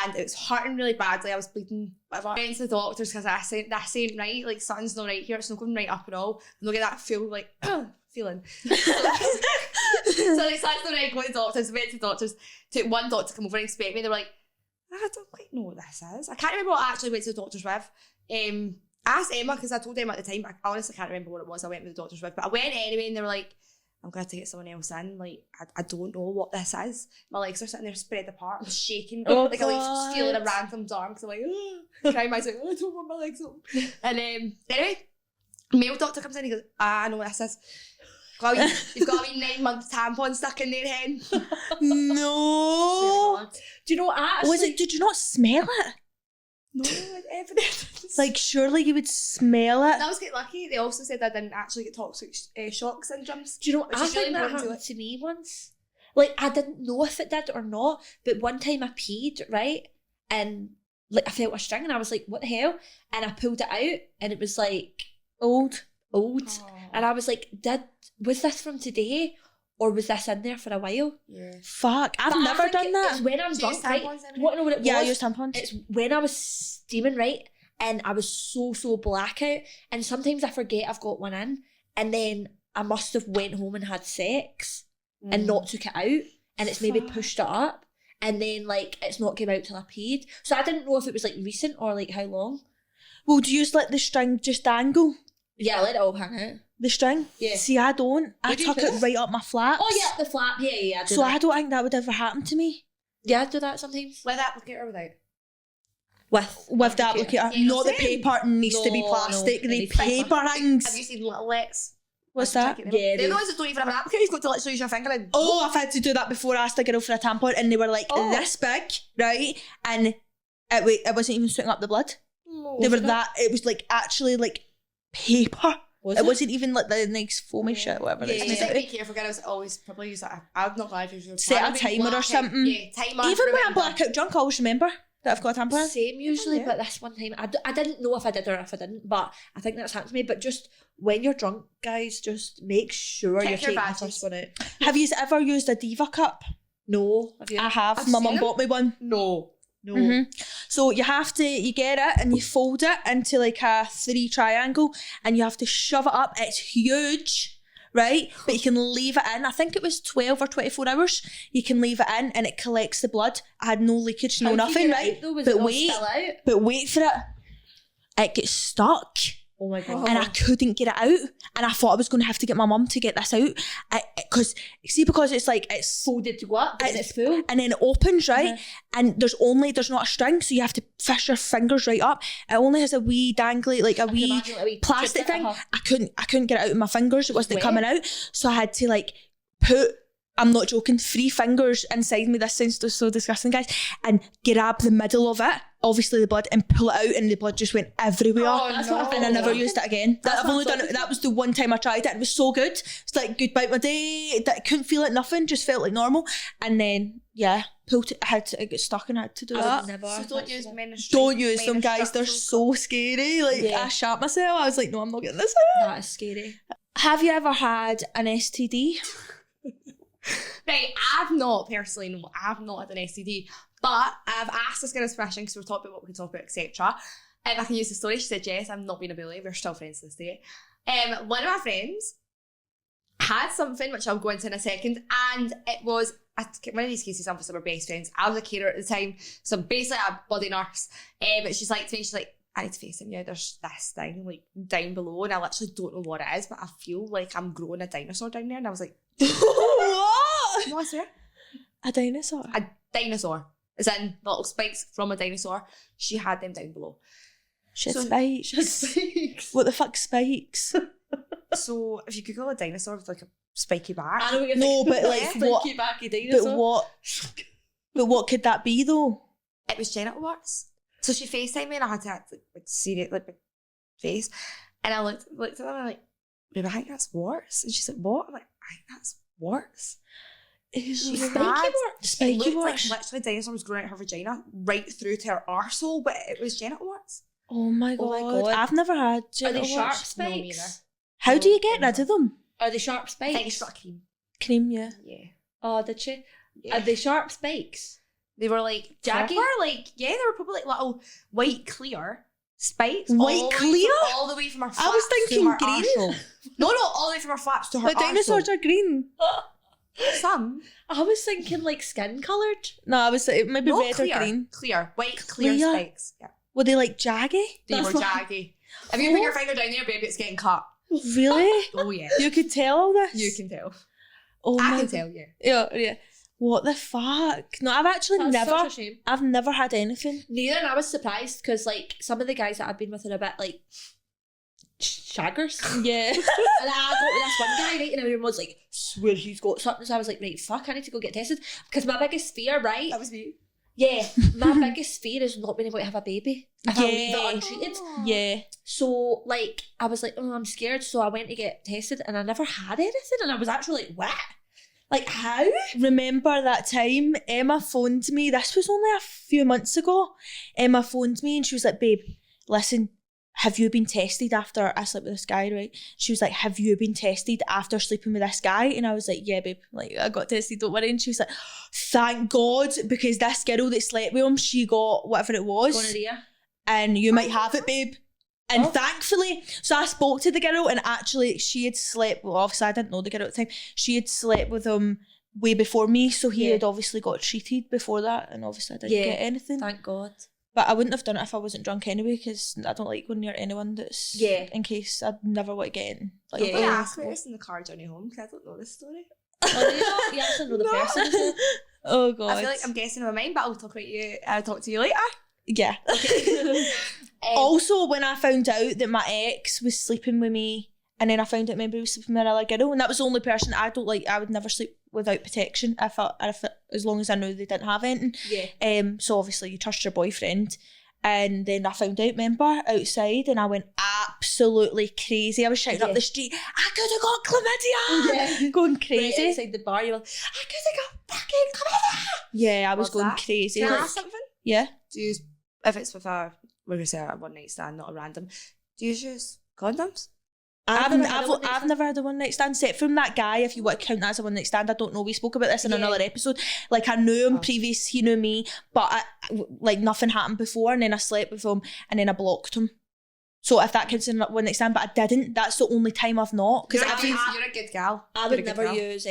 Speaker 3: and it was hurting really badly. I was bleeding, whatever. I went to the doctors because I said, that's saying right, like something's not right here, it's not going right up at all. I'm not getting that full like feeling. So like something's not right, go to the doctors, went to the doctors, took one doctor to come over and inspect me. They were like, I don't quite know what this is. I can't remember what I actually went to the doctors with. I asked Emma because I told Emma at the time, I honestly can't remember what it was I went with the doctors with, but I went anyway and they were like, I'm going to get someone else in, like, I don't know what this is. My legs are sitting there spread apart, I'm shaking, like God. I like feeling a random arm because I'm like, crying myself, I don't want my legs up. And anyway, male doctor comes in, he goes, I know what this is. You've got a wee 9-month tampon stuck in there, hen.
Speaker 1: No.
Speaker 2: Do you know what actually...
Speaker 1: Did you not smell it?
Speaker 3: No, evidence.
Speaker 1: Like, surely you would smell it.
Speaker 3: I was getting lucky. They also said I didn't actually get toxic shock syndromes.
Speaker 2: Do you know what? I think that happened to me once. Like, I didn't know if it did or not, but one time I peed, right? And like I felt a string and I was like, what the hell? And I pulled it out and it was like old. Oh. And I was like, was this from today? Or was this in there for a while?
Speaker 1: Yeah. Fuck, I've never done that.
Speaker 2: It's when I'm drunk, right? What know what it was?
Speaker 1: Yeah, I use tampons.
Speaker 2: It's when I was steaming, right? And I was so blackout. And sometimes I forget I've got one in. And then I must have went home and had sex and not took it out. And it's maybe pushed it up. And then like it's not came out till I peed. So I didn't know if it was like recent or like how long.
Speaker 1: Well, do you just let the string just dangle?
Speaker 2: Yeah, I let it all hang out.
Speaker 1: The string?
Speaker 2: Yeah.
Speaker 1: See, I don't. I tuck it right up my flaps.
Speaker 2: Oh yeah, the flap. Yeah.
Speaker 1: So I don't think that would ever happen to me.
Speaker 2: Yeah, I do that sometimes.
Speaker 3: With applicator or without?
Speaker 1: With the applicator.
Speaker 3: Yeah,
Speaker 1: not the paper needs to be plastic. The paper things.
Speaker 3: Have you seen Little Lex?
Speaker 1: What's that?
Speaker 3: Yeah, they're the ones that don't even have an applicator. You've got to literally use your finger in.
Speaker 1: Oh, I've had to do that before. I asked a girl for a tampon and they were like this big, right? And it wasn't even sweating up the blood. They were that. It was like actually like paper. It wasn't even like the nice foamy shit, whatever it's
Speaker 3: meant to be. Careful, girls always probably use that. I'm not glad you use
Speaker 1: set a timer or something.
Speaker 3: Yeah, timer.
Speaker 1: Even when I'm blackout drunk, I always remember that I've got a tampon.
Speaker 2: Same usually, but this one time I didn't know if I did or if I didn't, but I think that's happened to me. But just when you're drunk, guys, just make sure you're taking the first one out.
Speaker 1: Have you ever used a Diva cup?
Speaker 2: No.
Speaker 1: I have. My mum bought me one.
Speaker 2: No.
Speaker 1: So you get it and you fold it into like a 3 triangle and you have to shove it up. It's huge, right? But you can leave it in. I think it was 12 or 24 hours. You can leave it in and it collects the blood. I had no leakage, no nothing, right? But wait for it. It gets stuck.
Speaker 2: Oh my God.
Speaker 1: And I couldn't get it out. And I thought I was going to have to get my mum to get this out. Because it's like, it's
Speaker 2: folded to go up and it's full.
Speaker 1: And then it opens, right? And there's not a string, so you have to fish your fingers right up. It only has a wee dangly, like a wee plastic thing. I couldn't get it out with my fingers. It wasn't coming out. So I had to like put, I'm not joking, 3 fingers inside me. This sounds so disgusting, guys. And grab the middle of it obviously the blood, and pull it out, and the blood just went everywhere. And I never used it again. I've only done it. That was the one time I tried it, and it was so good. It's like goodbye my day. That couldn't feel like nothing, just felt like normal. And then pulled it. I got stuck and I had to do that.
Speaker 3: So
Speaker 1: don't use them, guys. They're so scary. Like I shat myself. I was like, no, I'm not getting this out.
Speaker 2: That is scary.
Speaker 1: Have you ever had an STD?
Speaker 3: Right, I've not personally. No, I've not had an STD. But I've asked this girl this question because we're talking about what we can talk about, etc. And I can use the story. She said, yes, I'm not being a bully. We're still friends to this day. One of my friends had something, which I'll go into in a second, and it was one of these cases, obviously we're best friends. I was a carer at the time, so basically a body nurse. But she's like to me, she's like, I need to face him, there's this thing like down below, and I literally don't know what it is, but I feel like I'm growing a dinosaur down there. And I was like,
Speaker 1: what?
Speaker 3: No, I swear.
Speaker 1: A dinosaur?
Speaker 3: A dinosaur. As in the little spikes from a dinosaur. She had them down below.
Speaker 1: Spikes. What the fuck, spikes?
Speaker 3: So if you Google a dinosaur with like a spiky back.
Speaker 2: I know what
Speaker 1: no, but like what?
Speaker 2: Spiky backy dinosaur.
Speaker 1: But what could that be though?
Speaker 3: It was genital warts. So she FaceTimed me and I had to see it like my face. And I looked at her and I'm like, babe, I think that's warts. And she's like, what? I'm like, I think that's warts.
Speaker 1: Spiky warts.
Speaker 3: It looked like literally a dinosaur was growing out her vagina right through to her arsehole, but it was genital warts.
Speaker 1: Oh my god. I've never had genital warts.
Speaker 2: Are they sharp spikes?
Speaker 3: No,
Speaker 1: how do you get rid of them?
Speaker 2: Are they sharp spikes?
Speaker 3: I think it's like cream.
Speaker 1: Cream, yeah.
Speaker 3: Yeah.
Speaker 2: Oh, did she?
Speaker 3: Yeah.
Speaker 2: Are they sharp spikes?
Speaker 3: They were like
Speaker 2: jaggy?
Speaker 3: They were probably like little white clear spikes.
Speaker 1: White clear?
Speaker 3: All the way from her flaps.
Speaker 1: I was thinking
Speaker 3: to her
Speaker 1: green.
Speaker 3: arsehole. No, all the way from her flaps to her
Speaker 1: The dinosaurs
Speaker 3: arsehole.
Speaker 1: are green.
Speaker 3: Some.
Speaker 2: I was thinking like skin coloured.
Speaker 1: No, I was it might be red
Speaker 3: clear,
Speaker 1: or green.
Speaker 3: Clear. White clear spikes. Yeah.
Speaker 1: Were they like jaggy?
Speaker 3: They were jaggy. If you put your finger down there, baby, it's getting cut.
Speaker 1: Really?
Speaker 3: Oh yeah.
Speaker 1: You could tell all this?
Speaker 3: You can tell.
Speaker 1: Oh
Speaker 3: I can tell you.
Speaker 1: Yeah. What the fuck? No, I've actually
Speaker 2: Such a shame.
Speaker 1: I've never had anything.
Speaker 2: Neither, and I was surprised because like some of the guys that I've been with are a bit like shaggers.
Speaker 1: Yeah.
Speaker 2: And I got with this one guy, right, and everyone was like, swear he's got something. So I was like, right, fuck, I need to go get tested. Because my biggest fear, right?
Speaker 3: That was me.
Speaker 2: Yeah, my biggest fear is not being able to have a baby if I leave it untreated.
Speaker 1: Yeah.
Speaker 2: So like I was like, oh, I'm scared. So I went to get tested and I never had anything, and I was actually like, what? Like how?
Speaker 1: Remember that time Emma phoned me? This was only a few months ago. Emma phoned me and she was like, babe, listen, have you been tested after I slept with this guy, right? She was like, have you been tested after sleeping with this guy? And I was like, yeah, babe, like I got tested, don't worry. And she was like, thank God, because this girl that slept with him, she got whatever it was.
Speaker 2: Gonorrhea.
Speaker 1: And you might have it, babe. And thankfully, so I spoke to the girl and actually she had slept, well obviously I didn't know the girl at the time, she had slept with him way before me, so he had obviously got treated before that, and obviously I didn't get anything.
Speaker 2: Thank God.
Speaker 1: But I wouldn't have done it if I wasn't drunk anyway, because I don't like going near anyone that's in case I'd never want to get in. Like,
Speaker 3: I'm going to ask me this in the car journey home because I don't know this story.
Speaker 2: Oh, you actually know the person, is it?
Speaker 1: Oh God.
Speaker 3: I feel like I'm guessing in my mind, but I'll talk to you later.
Speaker 1: Yeah. Also, when I found out that my ex was sleeping with me, and then I found out maybe he was sleeping with another girl, and that was the only person I don't like. I would never sleep without protection as long as I knew they didn't have anything.
Speaker 2: Yeah.
Speaker 1: So obviously you trust your boyfriend, and then I found out, remember, outside, and I went absolutely crazy. I was shouting up the street, I could have got chlamydia. Going crazy.
Speaker 2: Right outside the bar, you were like, I could have got fucking chlamydia.
Speaker 1: Yeah, I was going crazy.
Speaker 3: Can I
Speaker 1: like,
Speaker 3: ask something?
Speaker 1: Yeah.
Speaker 3: Do you use, if it's with we're going to say a one night stand, not a random, do you use condoms?
Speaker 1: I've never had a one night stand, except from that guy, if you want to count that as a one night stand. I don't know, we spoke about this in another episode. Like I knew him previous, he knew me, but like nothing happened before, and then I slept with him and then I blocked him. So if that counts as a one night stand, but I didn't, that's the only time I've not.
Speaker 3: Because you're a good gal.
Speaker 2: I would never use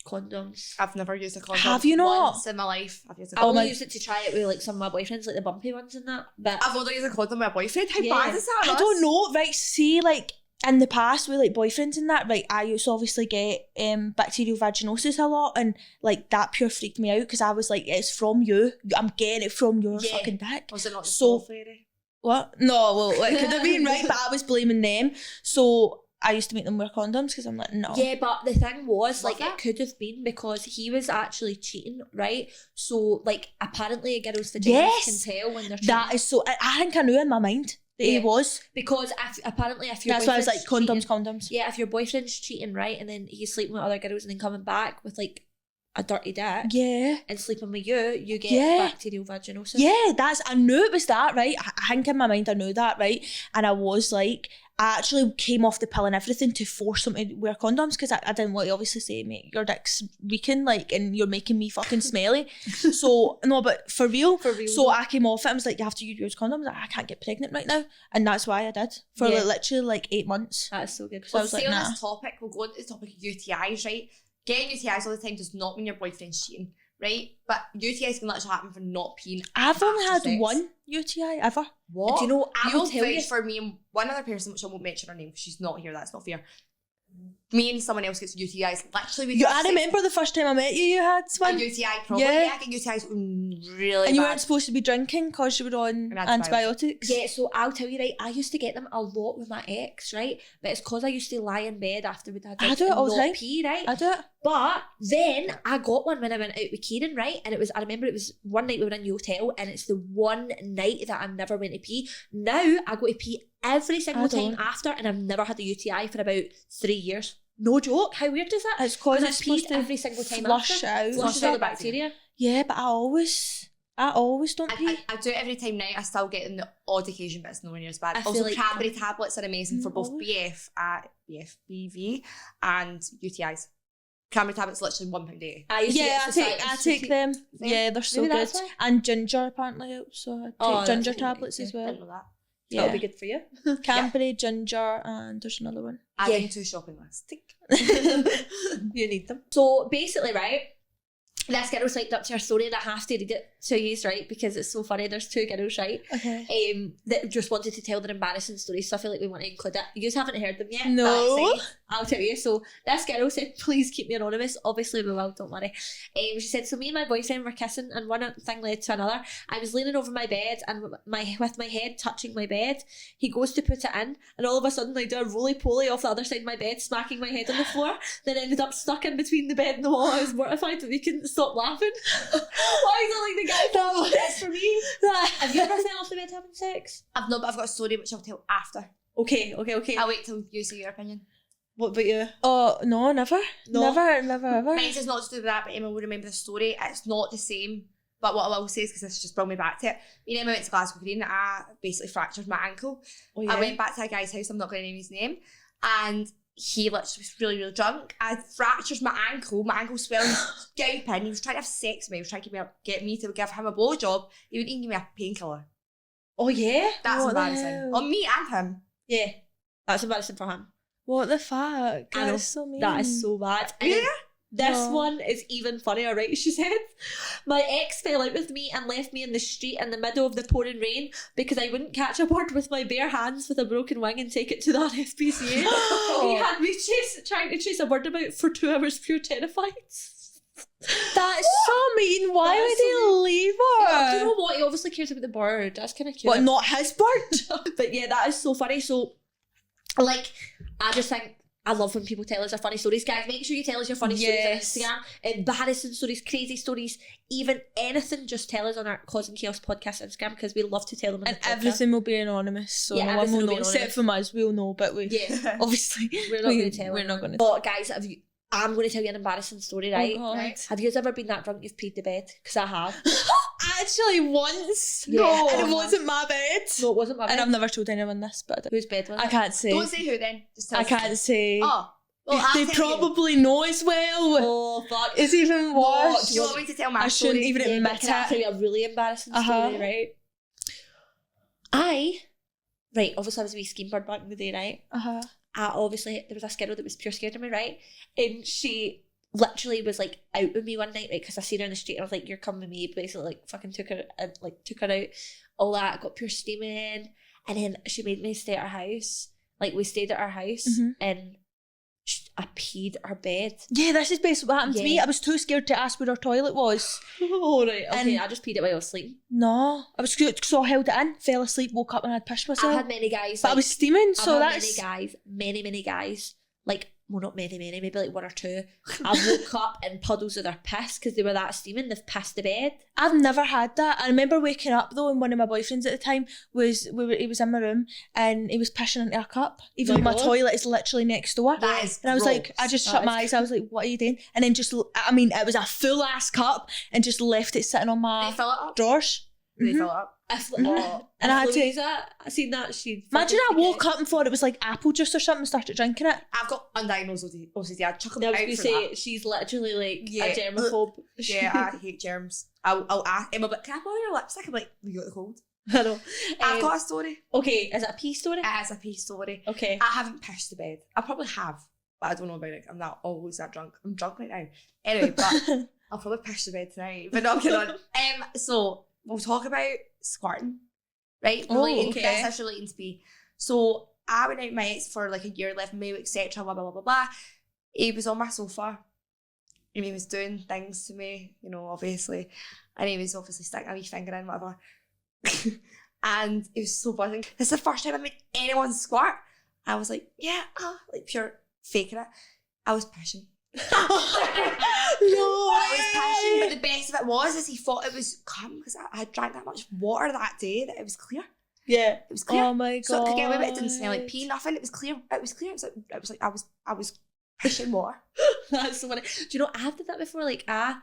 Speaker 2: condoms.
Speaker 3: I've never used a condom.
Speaker 1: Have you not?
Speaker 3: Once in my life. I've used a
Speaker 2: condom.
Speaker 3: condom.
Speaker 2: I only used it to try it with like some of my boyfriends, like the bumpy ones and that. But
Speaker 3: I've only used a condom with a boyfriend. How bad is that?
Speaker 1: I don't know. Right, see, like in the past with like boyfriends and that, right, I used to obviously get bacterial vaginosis a lot, and like that pure freaked me out because I was like, it's from you. I'm getting it from your fucking dick.
Speaker 3: Was it not the
Speaker 1: so
Speaker 3: fairy?
Speaker 1: What? No, well, it could have been, right, but I was blaming them. So I used to make them wear condoms because I'm like, no.
Speaker 2: Yeah, but the thing was, like, it could have been because he was actually cheating, right? So, like, apparently a girl's vaginas can tell when they're cheating.
Speaker 1: That is so... I think I knew in my mind that he was.
Speaker 2: Because apparently if your
Speaker 1: That's why I was like, condoms,
Speaker 2: cheating,
Speaker 1: condoms.
Speaker 2: Yeah, if your boyfriend's cheating, right, and then he's sleeping with other girls and then coming back with, like, a dirty dick.
Speaker 1: Yeah.
Speaker 2: And sleeping with you get bacterial vaginosis.
Speaker 1: Yeah, I knew it was that, right? I think in my mind I knew that, right? And I was like, I actually came off the pill and everything to force him to wear condoms because I didn't want to obviously say, mate, your dick's reeking, like, and you're making me fucking smelly. So, no, but for real. So I came off it and was like, you have to use condoms. I can't get pregnant right now. And that's why I did. For literally like 8 months.
Speaker 2: That is so good.
Speaker 3: So I was like, on this topic, we'll go into the topic of UTIs, right? Getting UTIs all the time does not mean your boyfriend's cheating, right? But UTIs can literally happen for not peeing.
Speaker 1: I've only had one UTI ever.
Speaker 3: What?
Speaker 2: Do you know, I will tell you.
Speaker 3: For me and one other person, which I won't mention her name because she's not here, that's not fair. Me and someone else gets UTIs. Literally,
Speaker 1: I remember the first time I met you, you had one.
Speaker 3: A UTI, probably. Yeah, I get UTIs really
Speaker 1: And you
Speaker 3: bad.
Speaker 1: weren't supposed to be drinking because you were on antibiotics.
Speaker 2: Yeah, so I'll tell you, right, I used to get them a lot with my ex, right? But it's because I used to lie in bed after we'd had
Speaker 1: I do it all the time.
Speaker 2: Pee, right?
Speaker 1: I do it.
Speaker 2: But then I got one when I went out with Kieran, right? And I remember it was one night we were in the hotel and it's the one night that I never went to pee. Now I go to pee every single time after and I've never had a UTI for about 3 years. No joke. How weird is that?
Speaker 1: It's because
Speaker 2: it's supposed to every single time
Speaker 1: flush out.
Speaker 2: Flushes out the bacteria.
Speaker 1: Yeah, but I always don't pee.
Speaker 3: I do it every time now. I still get in the odd occasion, but it's nowhere near as bad.
Speaker 2: I feel
Speaker 3: Also,
Speaker 2: like
Speaker 3: cranberry tablets are amazing for both BV and UTIs. Cranberry tablets literally £1 a day.
Speaker 1: I take them. Yeah, they're so good. And ginger apparently helps. So I take ginger tablets as well.
Speaker 3: Didn't know that.
Speaker 2: Yeah. That'll be good for you.
Speaker 1: Cranberry, ginger, and there's another one.
Speaker 3: Adding to shopping list.
Speaker 2: You need them. So basically, right, this girl signed up to her story and I have to read it to you, right, because it's so funny. There's 2 girls, right, that just wanted to tell their embarrassing stories, so I feel like we want to include it. You haven't heard them yet?
Speaker 1: No.
Speaker 2: I'll tell you. So this girl said, please keep me anonymous. Obviously we will, don't worry. She said, so me and my boyfriend were kissing and one thing led to another. I was leaning over my bed and with my head touching my bed. He goes to put it in and all of a sudden I do a roly-poly off the other side of my bed, smacking my head on the floor, then ended up stuck in between the bed and the wall. I was mortified that we couldn't stop laughing. Why is it like the guy thought that's for me? Have you ever fell off the bed having sex?
Speaker 3: I've not, but I've got a story which I'll tell after.
Speaker 2: Okay.
Speaker 3: I'll wait till you say your opinion.
Speaker 2: What about you?
Speaker 1: Oh, no, never. No. Never, ever.
Speaker 3: Mine's is not to do with that, but Emma will remember the story. It's not the same, but what I will say is, because this just brought me back to it, me and Emma went to Glasgow Green, I basically fractured my ankle. Oh, yeah. I went back to a guy's house, I'm not going to name his name, and he literally was really, really drunk. I fractured my ankle swelling, gaping. He was trying to have sex with me. He was trying to get me to give him a blowjob. He wouldn't even give me a painkiller.
Speaker 2: Oh, yeah?
Speaker 3: That's embarrassing. On me and him.
Speaker 2: Yeah. That's embarrassing for him.
Speaker 1: What the fuck? That is so mean.
Speaker 2: That is so bad. And this one is even funnier, right? She said, my ex fell out with me and left me in the street in the middle of the pouring rain because I wouldn't catch a bird with my bare hands with a broken wing and take it to the RSPCA. He had me trying to chase a bird about for 2 hours, pure terrified.
Speaker 1: That is so mean. Why would he leave her?
Speaker 2: Yeah, do you know what? He obviously cares about the bird. That's kind of cute.
Speaker 1: But not his bird.
Speaker 2: But yeah, that is so funny. So, like, I just think I love when people tell us their funny stories. Guys, make sure you tell us your funny stories on Instagram. Embarrassing stories, crazy stories, even anything, just tell us on our Causing Chaos podcast Instagram because we love to tell them.
Speaker 1: And everything will be anonymous. So no one will know. Except from us, we'll know. But we, obviously,
Speaker 2: we're not going to tell.
Speaker 1: We're not going to.
Speaker 2: But guys, I'm going to tell you an embarrassing story, right?
Speaker 1: Oh, right.
Speaker 2: Have you ever been that drunk you've peed the bed? Because I have.
Speaker 1: Actually, once.
Speaker 2: Yeah.
Speaker 1: No, and it wasn't my bed.
Speaker 2: No, it wasn't my bed.
Speaker 1: And I've never told anyone this, but
Speaker 2: whose bed was it?
Speaker 1: I can't say.
Speaker 3: Don't say who then. Just tell
Speaker 1: I can't say.
Speaker 3: Oh. Well,
Speaker 1: they probably know as well.
Speaker 2: Oh, fuck.
Speaker 1: It's even worse.
Speaker 3: Do you want me to tell my story?
Speaker 1: I shouldn't even admit it.
Speaker 2: I'll tell you a really embarrassing story, right? Obviously I was a wee scheme bird back in the day, right? Obviously, there was a girl that was pure scared of me, right? And she literally was like out with me one night, right? Because I seen her in the street and I was like, you're coming with me. Basically, like fucking took her out, all that, got pure steaming. And then she made me stay at her house. Like, we stayed at her house and I peed our bed.
Speaker 1: Yeah, this is basically what happened to me. I was too scared to ask where our toilet was.
Speaker 2: Oh, right. Okay,
Speaker 1: And
Speaker 2: I just peed it while I was sleeping.
Speaker 1: No, I was scared, so I held it in, fell asleep, woke up and I'd pissed myself.
Speaker 2: I've had many guys.
Speaker 1: But I was steaming, so
Speaker 2: that's... many guys, like, well, not many, maybe like one or two. I woke up in puddles of their piss because they were that steaming. They've pissed the bed.
Speaker 1: I've never had that. I remember waking up though, and one of my boyfriends at the time he was in my room and he was pissing into a cup, even though my toilet is literally next door.
Speaker 3: That is
Speaker 1: and I was
Speaker 3: gross.
Speaker 1: like, I just shut my eyes. I was like, what are you doing? And then it was a full ass cup, and just left it sitting on my
Speaker 3: They fill it up.
Speaker 1: drawers.
Speaker 3: They fill it up.
Speaker 1: And I had to.
Speaker 2: I seen that.
Speaker 1: Imagine I woke up and thought it was like apple juice or something and started drinking it.
Speaker 3: I've got undiagnosed OCD. I'd chuck them
Speaker 2: I was
Speaker 3: out
Speaker 2: going to
Speaker 3: for
Speaker 2: say,
Speaker 3: that.
Speaker 2: she's literally like a germaphobe.
Speaker 3: Yeah, I hate germs. I'll ask Emma, but can I borrow your lipstick? I'm like, you got the cold.
Speaker 2: I know.
Speaker 3: I've got a story.
Speaker 2: Okay, is it a pee story?
Speaker 3: It is a pee story.
Speaker 2: Okay.
Speaker 3: I haven't pissed the bed. I probably have, but I don't know about it. I'm not always that drunk. I'm drunk right now. Anyway, but I'll probably piss the bed tonight. But not kidding on. So we'll talk about squirting. Right? Relating,
Speaker 2: okay.
Speaker 3: This is relating to pee. So I went out with my ex for like a year, left me, etc. Blah blah blah blah blah. He was on my sofa and he was doing things to me, you know, obviously. And he was obviously sticking a wee finger in, whatever. And it was so buzzing. This is the first time I made anyone squirt. I was like, yeah, like pure faking it. I was pissing.
Speaker 1: No,
Speaker 3: I was pissing, but the best of it was he thought it was cum because I had drank that much water that day that it was clear.
Speaker 1: Yeah,
Speaker 3: it was clear.
Speaker 1: Oh my god!
Speaker 3: So I could get away with it. It didn't smell like pee, nothing. It was clear. It was clear. It was like I was pissing water.
Speaker 2: That's so funny. Do you know I've done that before? Like I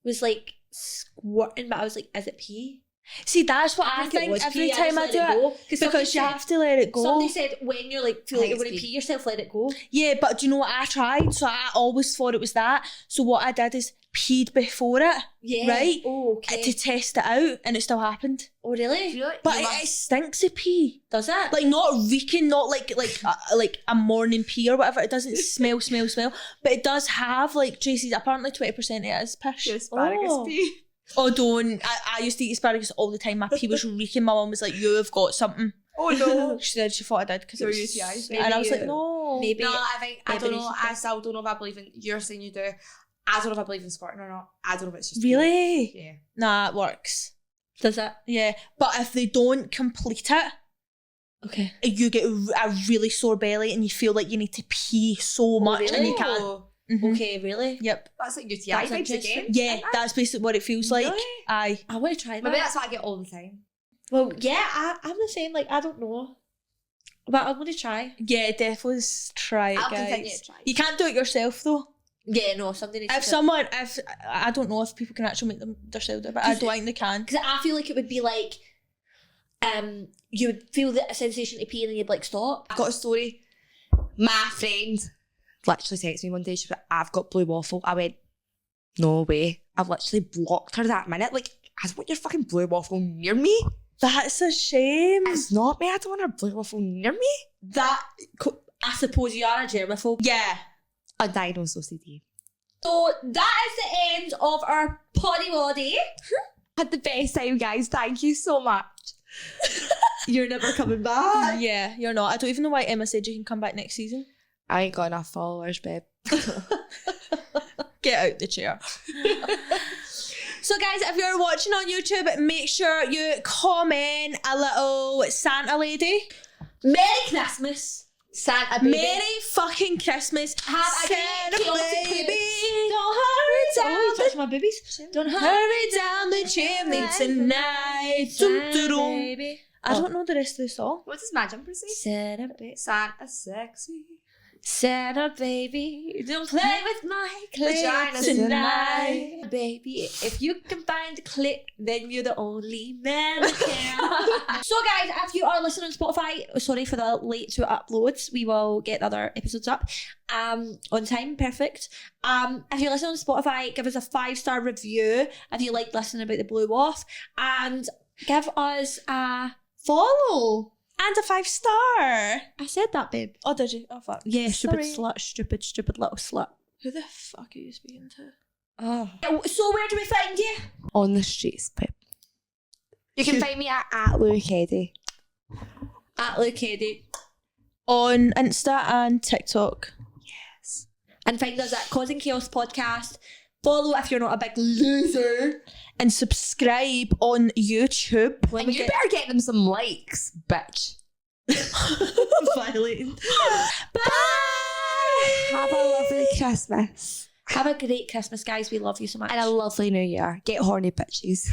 Speaker 2: was like squirting, but I was like, is it pee?
Speaker 1: See, that's what I think every time I do it, because you have to let it go.
Speaker 2: Somebody said when you're like feel like you're going to pee yourself, let it go.
Speaker 1: Yeah, but do you know what I tried? So I always thought it was that. So what I did is peed before it, right?
Speaker 2: Oh, okay.
Speaker 1: To test it out, and it still happened.
Speaker 2: Oh, really?
Speaker 1: But it stinks of pee.
Speaker 2: Does it?
Speaker 1: Like not reeking, not like a morning pee or whatever. It doesn't smell, but it does have like Tracy's. Apparently 20% of it is piss.
Speaker 3: Asparagus pee.
Speaker 1: Oh, don't. I used to eat asparagus all the time. My pee was reeking. My mum was like, you have got something.
Speaker 3: Oh, no.
Speaker 1: She said she thought I did because it was
Speaker 3: UTIs.
Speaker 1: And I was like, no.
Speaker 2: Maybe.
Speaker 3: No, I don't know. I still don't know if I believe in, you're saying you do. I don't know if I believe in squirting or not. I don't know if it's just
Speaker 1: really?
Speaker 3: Pee. Yeah.
Speaker 1: Nah, it works.
Speaker 2: Does it?
Speaker 1: Yeah. But if they don't complete it,
Speaker 2: okay,
Speaker 1: you get a really sore belly and you feel like you need to pee so much
Speaker 2: really?
Speaker 1: and you can't.
Speaker 2: Mm-hmm. Okay, really?
Speaker 1: Yep.
Speaker 3: That's like UTI vibes again.
Speaker 1: Yeah, that's basically what it feels like.
Speaker 3: Really?
Speaker 1: Aye.
Speaker 2: I want to try that.
Speaker 3: Maybe that's what I get all the time.
Speaker 2: Well, yeah, I'm the same. Like, I don't know. But I'm going to try.
Speaker 1: Yeah, definitely try it,
Speaker 3: I'll
Speaker 1: guys.
Speaker 3: continue to try.
Speaker 1: You can't do it yourself, though.
Speaker 2: Yeah, no, somebody needs
Speaker 1: If I don't know if people can actually make them themselves do it, but I don't think they can.
Speaker 2: Because I feel like it would be like, you would feel the sensation to pee and then you'd like stop.
Speaker 3: I've got a story. My friend literally texted me one day, she was like, I've got blue waffle. I went, no way. I've literally blocked her that minute. Like, I don't want your fucking blue waffle near me.
Speaker 1: That's a shame.
Speaker 3: It's not me. I don't want her blue waffle near me.
Speaker 2: That, I suppose you are a germaphobe.
Speaker 1: Yeah.
Speaker 3: Undiagnosed OCD.
Speaker 2: So that is the end of our potty waddy.
Speaker 3: Had the best time, guys. Thank you so much.
Speaker 2: You're never coming back.
Speaker 1: Yeah, you're not. I don't even know why Emma said you can come back next season.
Speaker 3: I ain't got enough followers, babe.
Speaker 1: Get out the chair. So guys, if you're watching on YouTube, make sure you comment a little Santa lady.
Speaker 2: Merry Christmas, Santa baby.
Speaker 1: Merry fucking Christmas.
Speaker 2: Have a
Speaker 1: Santa
Speaker 2: great chaotic
Speaker 1: baby.
Speaker 2: Don't hurry down.
Speaker 1: Oh, you touch my babies.
Speaker 2: Don't
Speaker 1: Hurry down the chimney tonight. Dum-dum-dum.
Speaker 2: Baby.
Speaker 1: I don't know the rest of the song.
Speaker 3: What does my jumper say?
Speaker 2: Santa baby.
Speaker 3: Santa sexy.
Speaker 2: Santa baby, don't play with my clit
Speaker 3: Vagina
Speaker 2: tonight. Baby, if you can find a clit, then you're the only man who can. So guys, if you are listening on Spotify, sorry for the late to uploads, we will get the other episodes up on time, perfect. If you're listening on Spotify, give us a 5-star review if you like listening about the blue waff, and give us a follow.
Speaker 1: And a 5-star.
Speaker 2: I said that, babe.
Speaker 1: Oh, did you? Oh, fuck.
Speaker 2: Yeah, stupid
Speaker 1: Sorry.
Speaker 2: slut, stupid little slut.
Speaker 1: Who the fuck are you speaking to?
Speaker 2: Oh. So where do we find you?
Speaker 3: On the streets, babe. You can find me at Luke Eddy.
Speaker 2: At Luke Eddy.
Speaker 1: On Insta and TikTok.
Speaker 3: Yes.
Speaker 2: And find us at Causing Chaos Podcast. Follow if you're not a big loser.
Speaker 1: And subscribe on YouTube.
Speaker 3: And you better get them some likes, bitch.
Speaker 1: Violating.
Speaker 2: Bye.
Speaker 3: Have a lovely Christmas.
Speaker 2: Have a great Christmas, guys. We love you so much.
Speaker 3: And a lovely New Year. Get horny, bitches.